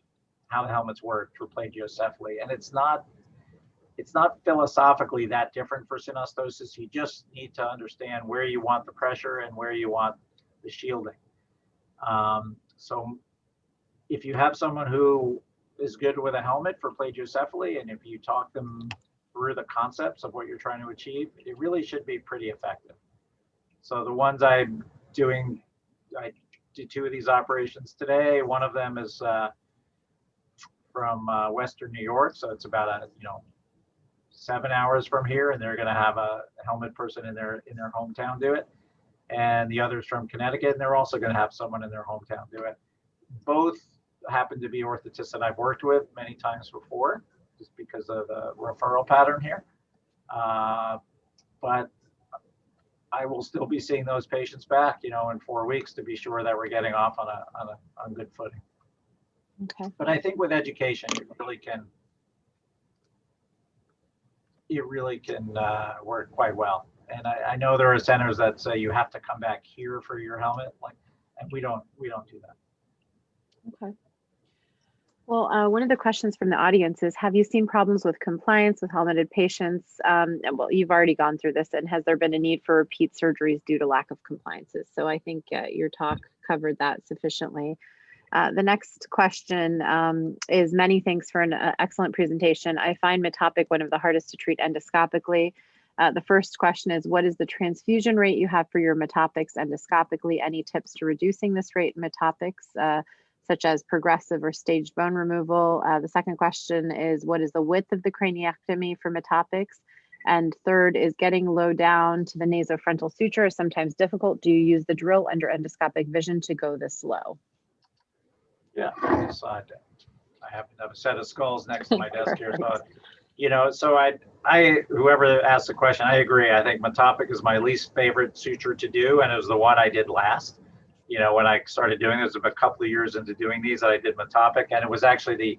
how the helmets work for plagiocephaly. And it's not philosophically that different for synostosis. You just need to understand where you want the pressure and where you want the shielding. So if you have someone who is good with a helmet for plagiocephaly, and if you talk them through the concepts of what you're trying to achieve, it really should be pretty effective. So the ones I'm doing, I did 2 of these operations today. One of them is from Western New York, so it's about 7 hours from here, and they're going to have a helmet person in their hometown do it. And the other's from Connecticut, and they're also going to have someone in their hometown do it. Both happen to be orthotists that I've worked with many times before, just because of the referral pattern here. But I will still be seeing those patients back, in 4 weeks to be sure that we're getting off on good footing. Okay. But I think with education, you really can it really can work quite well. And I know there are centers that say you have to come back here for your helmet, and we don't do that. Okay. Well, one of the questions from the audience is, have you seen problems with compliance with helmeted patients? Well, you've already gone through this, and has there been a need for repeat surgeries due to lack of compliances? So I think your talk covered that sufficiently. The next question is, many thanks for an excellent presentation. I find Metopic one of the hardest to treat endoscopically. The first question is, what is the transfusion rate you have for your Metopics endoscopically? Any tips to reducing this rate in Metopics, such as progressive or staged bone removal? The second question is, what is the width of the craniectomy for Metopics? And third is, getting low down to the nasofrontal suture is sometimes difficult. Do you use the drill under endoscopic vision to go this low? Yeah, on the side. I happen to have a set of skulls next to my desk here, so so I whoever asked the question, I agree. I think Metopic is my least favorite suture to do, and it was the one I did last. When I started doing this, about a couple of years into doing these, I did Metopic, and it was actually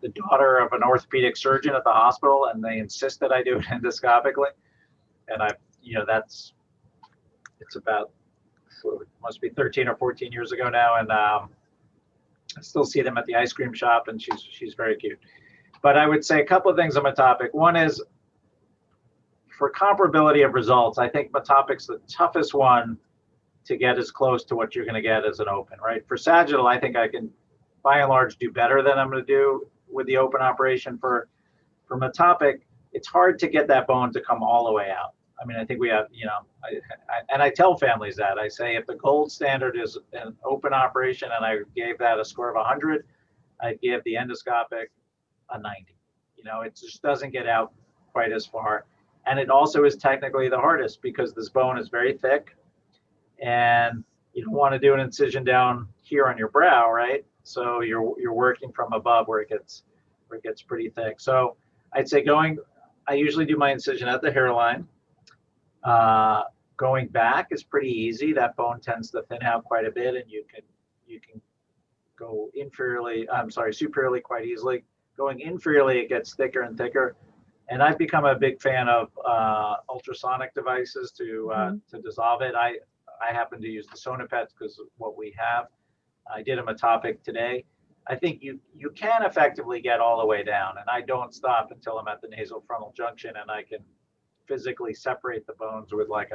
the daughter of an orthopedic surgeon at the hospital, and they insisted I do it endoscopically. And it's about, it must be 13 or 14 years ago now, and I still see them at the ice cream shop, and she's very cute. But I would say a couple of things on Metopic. One is, for comparability of results, I think Metopic's the toughest one to get as close to what you're going to get as an open, right? For sagittal, I think I can, by and large, do better than I'm going to do with the open operation. For Metopic, it's hard to get that bone to come all the way out. I mean, I think we have, I tell families that. I say, if the gold standard is an open operation and I gave that a score of 100, I'd give the endoscopic a 90. It just doesn't get out quite as far. And it also is technically the hardest because this bone is very thick, and you don't want to do an incision down here on your brow, right? So you're working from above where it gets pretty thick. So I'd say I usually do my incision at the hairline. Going back is pretty easy. That bone tends to thin out quite a bit, and you can go superiorly quite easily. Going inferiorly, it gets thicker and thicker. And I've become a big fan of ultrasonic devices to dissolve it. I happen to use the Sonopets because of what we have. I did a Metopic today. I think you can effectively get all the way down, and I don't stop until I'm at the nasofrontal junction, and I can physically separate the bones with like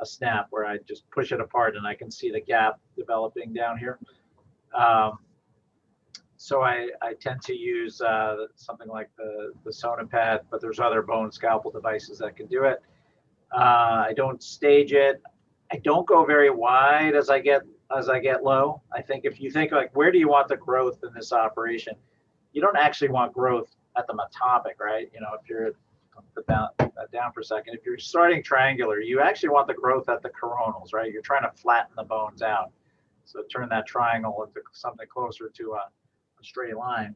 a snap, where I just push it apart and I can see the gap developing down here. So I tend to use something like the Sonopet, but there's other bone scalpel devices that can do it. I don't stage it. I don't go very wide as I get low. I think if you think like, where do you want the growth in this operation? You don't actually want growth at the Metopic, right? If you're, put that down for a second. If you're starting triangular, you actually want the growth at the coronals, right? You're trying to flatten the bones out. So turn that triangle into something closer to a straight line.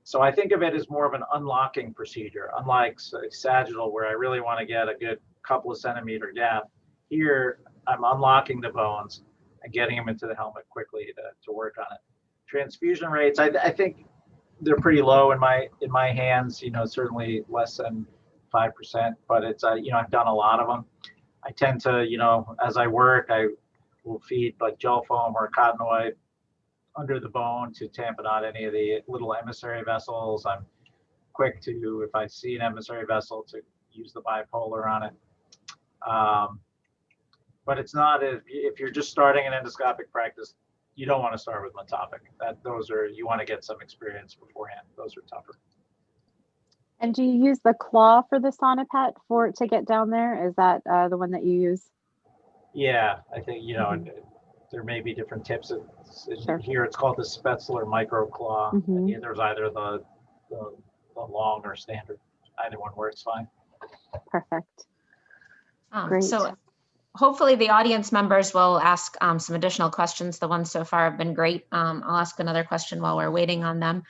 So I think of it as more of an unlocking procedure, unlike sagittal, where I really want to get a good couple of centimeter gap. Here, I'm unlocking the bones and getting them into the helmet quickly to work on it. Transfusion rates, I think they're pretty low in my hands. Certainly less than 5%, but it's I've done a lot of them. I tend to as I work, I will feed like gel foam or cottonoid under the bone to tampen out any of the little emissary vessels. I'm quick to, if I see an emissary vessel, to use the bipolar on it. But it's not, if you're just starting an endoscopic practice, you don't want to start with Metopic. You want to get some experience beforehand. Those are tougher. And do you use the claw for the Sonopet to get down there? Is that the one that you use? Yeah, I think, there may be different tips. Sure. Here it's called the Spetzler micro claw. And there's either the long or standard. Either one works fine. Perfect. Great. So hopefully the audience members will ask some additional questions. The ones so far have been great. I'll ask another question while we're waiting on them.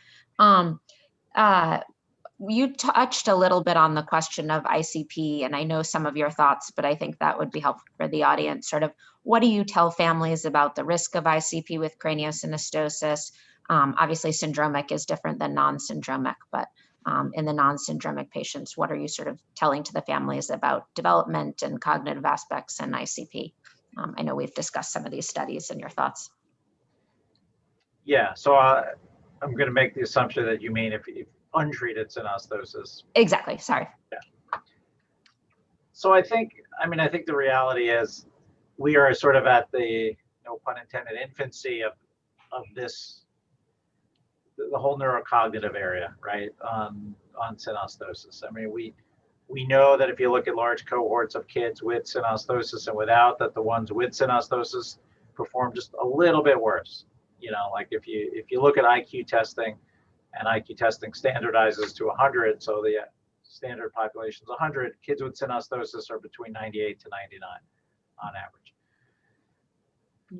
You touched a little bit on the question of ICP, and I know some of your thoughts, but I think that would be helpful for the audience. Sort of, what do you tell families about the risk of ICP with craniosynostosis? Obviously, syndromic is different than non-syndromic, but in the non-syndromic patients? What are you sort of telling to the families about development and cognitive aspects and ICP? I know we've discussed some of these studies and your thoughts. Yeah, so I'm going to make the assumption that you mean if untreated synostosis. Exactly, sorry. Yeah. So I think the reality is we are sort of at the, no pun intended, infancy of this, the whole neurocognitive area, right, on synostosis. I mean, we know that if you look at large cohorts of kids with synostosis and without, that the ones with synostosis perform just a little bit worse. You know, like if you look at IQ testing, and IQ testing standardizes to 100, so the standard population is 100, kids with synostosis are between 98 to 99 on average.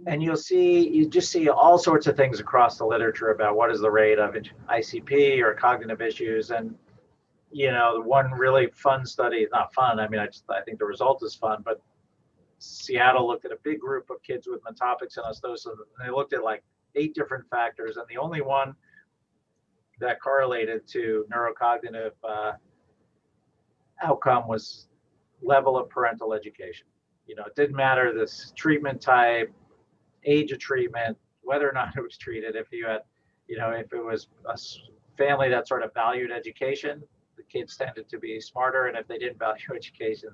And you just see all sorts of things across the literature about what is the rate of ICP or cognitive issues. And, you know, the one really fun study, not fun, I mean, I think the result is fun, but Seattle looked at a big group of kids with Metopic synostosis, and they looked at like 8 different factors, and the only one that correlated to neurocognitive outcome was level of parental education. You know, it didn't matter this treatment type, age of treatment, whether or not it was treated. If you had, you know, if it was a family that sort of valued education, the kids tended to be smarter, and if they didn't value education,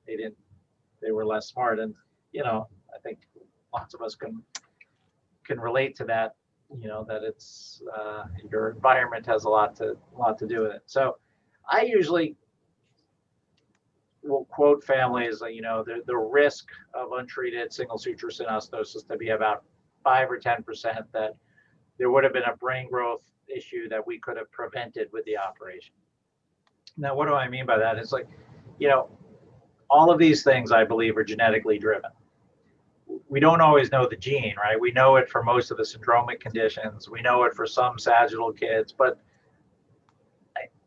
they were less smart. And, you know, I think lots of us can relate to that. You know, that it's your environment has a lot to do with it. So I usually will quote families, you know, the risk of untreated single suture synostosis to be about 5 or 10%, that there would have been a brain growth issue that we could have prevented with the operation. Now, what do I mean by that? It's like, you know, all of these things I believe are genetically driven. We don't always know the gene, right? We know it for most of the syndromic conditions. We know it for some sagittal kids, but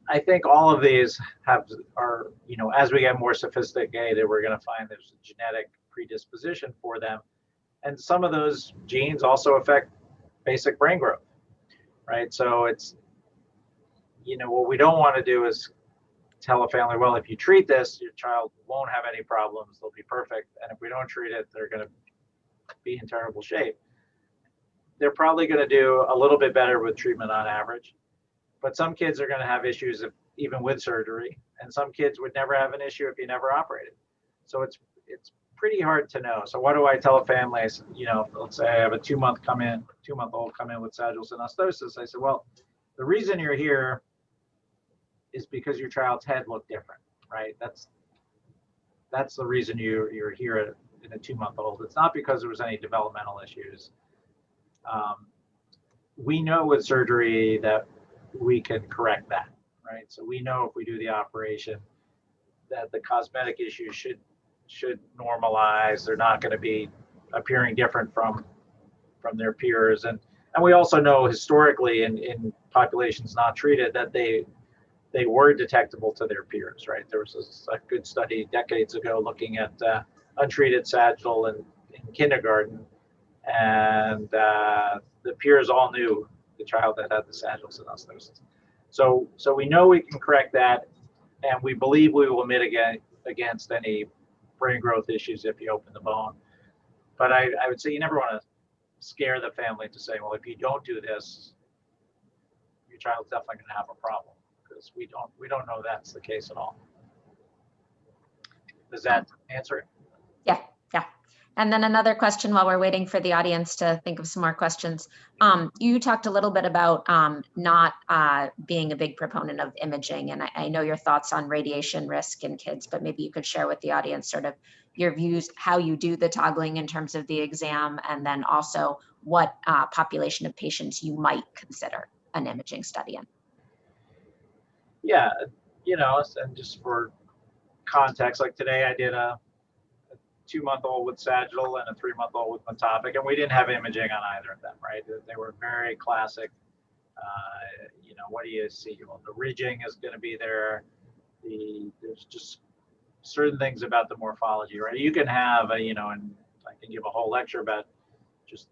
I think all of these are, you know, as we get more sophisticated, we're going to find there's a genetic predisposition for them. And some of those genes also affect basic brain growth, right? So it's, you know, what we don't want to do is tell a family, well, if you treat this, your child won't have any problems. They'll be perfect. And if we don't treat it, they're going to be in terrible shape. They're probably going to do a little bit better with treatment on average, but some kids are going to have issues even with surgery, and some kids would never have an issue if you never operated. So it's pretty hard to know. So what do I tell a family? You know, let's say I have a 2-month-old come in with sagittal synostosis. I said, well, the reason you're here is because your child's head looked different, right? That's the reason you're here in a 2-month-old. It's not because there was any developmental issues. We know with surgery that we can correct that, right? So we know if we do the operation that the cosmetic issues should normalize. They're not going to be appearing different from their peers. And we also know historically in populations not treated that they were detectable to their peers, right? There was a good study decades ago looking at untreated sagittal in kindergarten, and the peers all knew the child that had the sagittal synostosis. So we know we can correct that, and we believe we will mitigate against any brain growth issues if you open the bone. But I would say you never want to scare the family to say, well, if you don't do this, your child's definitely going to have a problem, because we don't know that's the case at all. Does that answer it? Yeah. And then another question while we're waiting for the audience to think of some more questions. You talked a little bit about not being a big proponent of imaging, and I know your thoughts on radiation risk in kids, but maybe you could share with the audience sort of your views, how you do the toggling in terms of the exam, and then also what population of patients you might consider an imaging study in. Yeah, you know, and just for context, like today I did a 2-month-old with sagittal and a 3-month-old with Metopic, and we didn't have imaging on either of them, right? They were very classic. You know, what do you see? Well, the ridging is going to be there. There's just certain things about the morphology, right? You can have you know, and I can give a whole lecture about just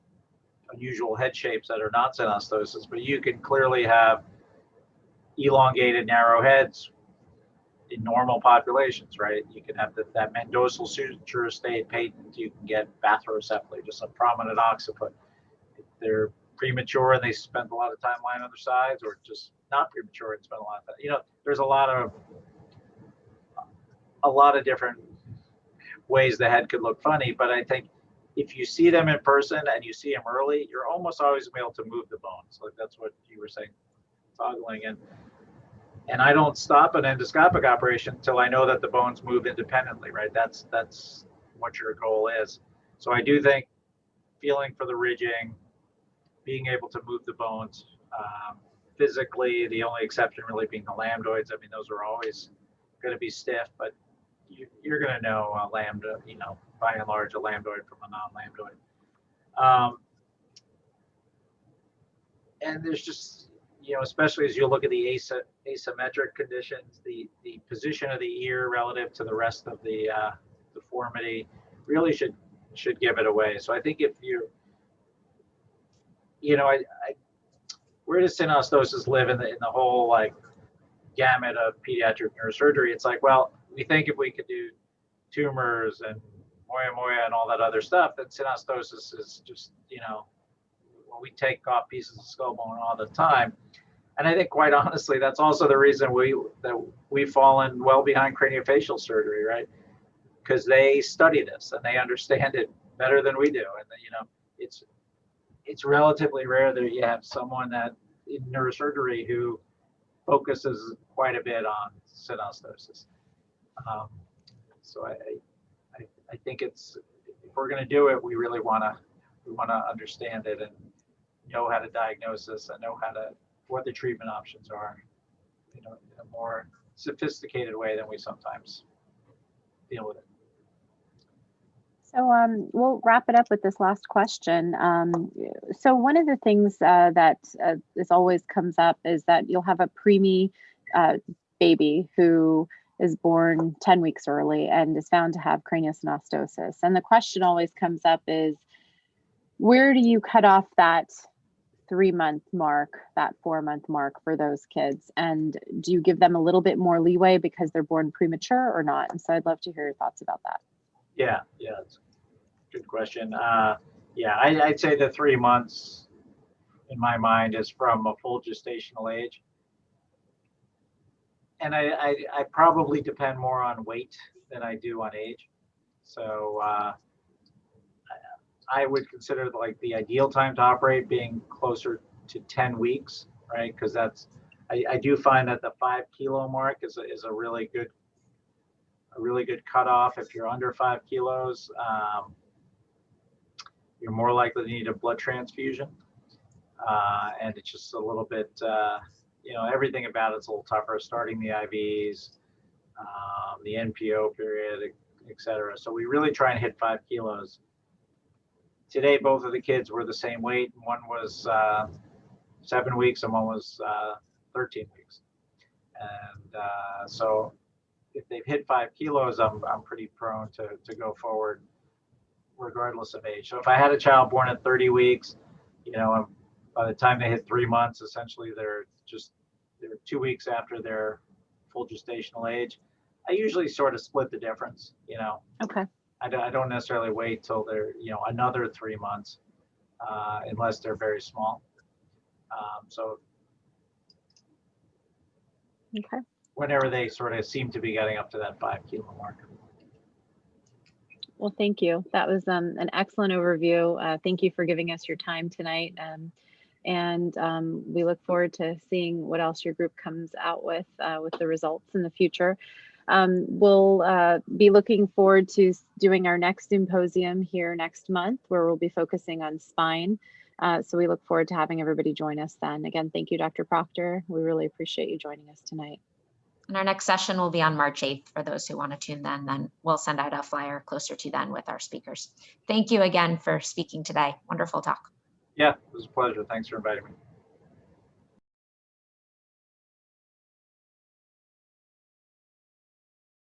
unusual head shapes that are not synostosis, but you can clearly have elongated, narrow heads in normal populations, right? You can have that mendosal suture stay patent. You can get bathrocephaly, just a prominent occiput. If they're premature and they spend a lot of time lying on their sides, or just not premature and spend a lot of time. You know, there's a lot of different ways the head could look funny, but I think if you see them in person and you see them early, you're almost always able to move the bones. Like that's what you were saying, toggling in. And I don't stop an endoscopic operation until I know that the bones move independently, right? That's what your goal is. So I do think feeling for the ridging, being able to move the bones physically, the only exception really being the lambdoids. I mean, those are always going to be stiff, but you're going to know a lambda, you know, by and large, a lambdoid from a non-lambdoid. And there's just, you know, especially as you look at the asymmetric conditions, the position of the ear relative to the rest of the deformity really should give it away. So I think if you know, where does synostosis live in the whole like gamut of pediatric neurosurgery? It's like, well, we think if we could do tumors and moya and all that other stuff, then synostosis is just, you know, well, we take off pieces of skull bone all the time. And I think quite honestly, that's also the reason we've fallen well behind craniofacial surgery, right? Because they study this and they understand it better than we do. And you know, it's relatively rare that you have someone that in neurosurgery who focuses quite a bit on synostosis. So I think it's, if we're going to do it, we really want to understand it and know how to diagnose this and know what the treatment options are, you know, in a more sophisticated way than we sometimes deal with it. So we'll wrap it up with this last question. So one of the things that is always comes up is that you'll have a preemie baby who is born 10 weeks early and is found to have craniosynostosis. And the question always comes up is, where do you cut off that 3-month mark, that 4-month mark for those kids? And do you give them a little bit more leeway because they're born premature or not? And so I'd love to hear your thoughts about that. Yeah, it's a good question. Yeah, I'd say the 3 months in my mind is from a full gestational age. And I probably depend more on weight than I do on age. So I would consider like the ideal time to operate being closer to 10 weeks, right? Because I do find that the 5 kilo mark is a really good cutoff. If you're under 5 kilos, you're more likely to need a blood transfusion. And it's just a little bit, you know, everything about it's a little tougher, starting the IVs, the NPO period, et cetera. So we really try and hit 5 kilos. Today, both of the kids were the same weight. One was 7 weeks and one was 13 weeks. And so if they've hit 5 kilos, I'm pretty prone to go forward regardless of age. So if I had a child born at 30 weeks, you know, by the time they hit 3 months, essentially they're 2 weeks after their full gestational age. I usually sort of split the difference, you know. Okay. I don't necessarily wait till they're, you know, another 3 months, unless they're very small. So okay. Whenever they sort of seem to be getting up to that 5 kilo mark. Well, thank you. That was an excellent overview. Thank you for giving us your time tonight. And we look forward to seeing what else your group comes out with the results in the future. We'll be looking forward to doing our next Zoomposium here next month, where we'll be focusing on spine. So we look forward to having everybody join us then. Again, thank you, Dr. Proctor. We really appreciate you joining us tonight. And our next session will be on March 8th for those who want to tune then we'll send out a flyer closer to then with our speakers. Thank you again for speaking today. Wonderful talk. Yeah, it was a pleasure. Thanks for inviting me.